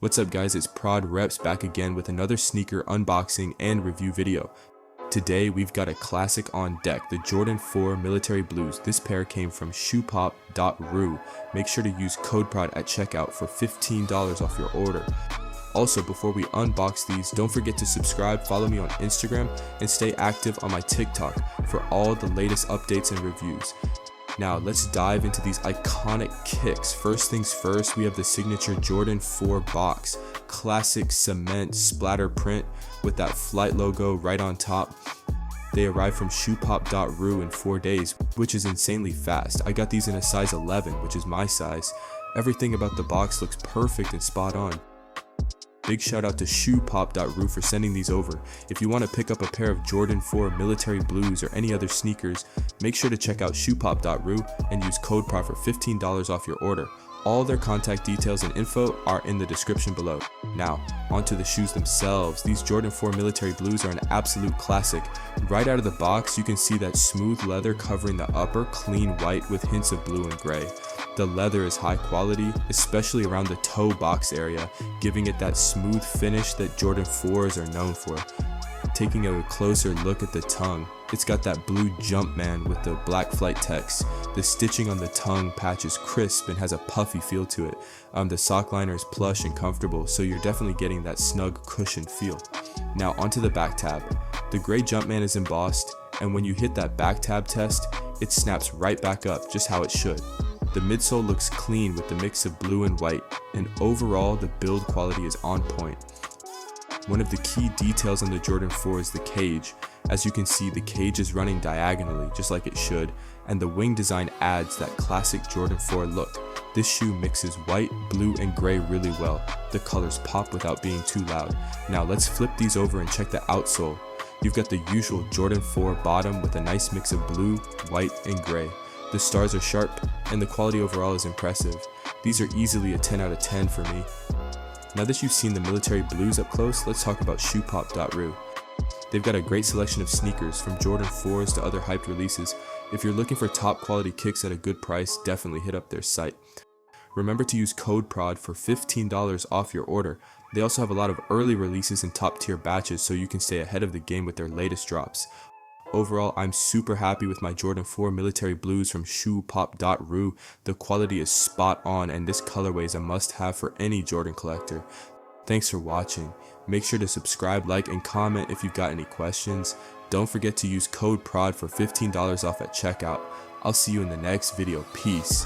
What's up guys, it's Prod Reps back again with another sneaker unboxing and review video. Today we've got a classic on deck, the Jordan 4 Military Blues. This pair came from ShoePop.ru. Make sure to use code PROD at checkout for $15 off your order. Also, before we unbox these, don't forget to subscribe, follow me on Instagram, and stay active on my TikTok for all the latest updates and reviews. Now let's dive into these iconic kicks. First things first, we have the signature Jordan 4 box. Classic cement splatter print with that flight logo right on top. They arrived from ShoePop.ru in 4 days, which is insanely fast. I got these in a size 11, which is my size. Everything about the box looks perfect and spot on. Big shout out to ShoePop.ru for sending these over. If you want to pick up a pair of Jordan 4 Military Blues or any other sneakers, make sure to check out ShoePop.ru and use code PROD for $15 off your order. All their contact details and info are in the description below. Now, onto the shoes themselves. These Jordan 4 Military Blues are an absolute classic. Right out of the box, you can see that smooth leather covering the upper, clean white with hints of blue and gray. The leather is high quality, especially around the toe box area, giving it that smooth finish that Jordan 4s are known for. Taking a closer look at the tongue, it's got that blue Jumpman with the black flight text. The stitching on the tongue patch is crisp and has a puffy feel to it. The sock liner is plush and comfortable, so you're definitely getting that snug cushion feel. Now onto the back tab. The gray Jumpman is embossed, and when you hit that back tab test, it snaps right back up just how it should. The midsole looks clean with the mix of blue and white, and overall the build quality is on point. One of the key details on the Jordan 4 is the cage. As you can see, the cage is running diagonally just like it should, and the wing design adds that classic Jordan 4 look. This shoe mixes white, blue, and gray really well. The colors pop without being too loud. Now let's flip these over and check the outsole. You've got the usual Jordan 4 bottom with a nice mix of blue, white, and gray. The stars are sharp, and the quality overall is impressive. These are easily a 10 out of 10 for me. Now that you've seen the Military Blues up close, let's talk about ShoePop.ru. They've got a great selection of sneakers, from Jordan 4s to other hyped releases. If you're looking for top quality kicks at a good price, definitely hit up their site. Remember to use code PROD for $15 off your order. They also have a lot of early releases and top tier batches, so you can stay ahead of the game with their latest drops. Overall, I'm super happy with my Jordan 4 Military Blues from ShoePop.ru. The quality is spot on, and this colorway is a must-have for any Jordan collector. Thanks for watching. Make sure to subscribe, like, and comment if you've got any questions. Don't forget to use code PROD for $15 off at checkout. I'll see you in the next video. Peace.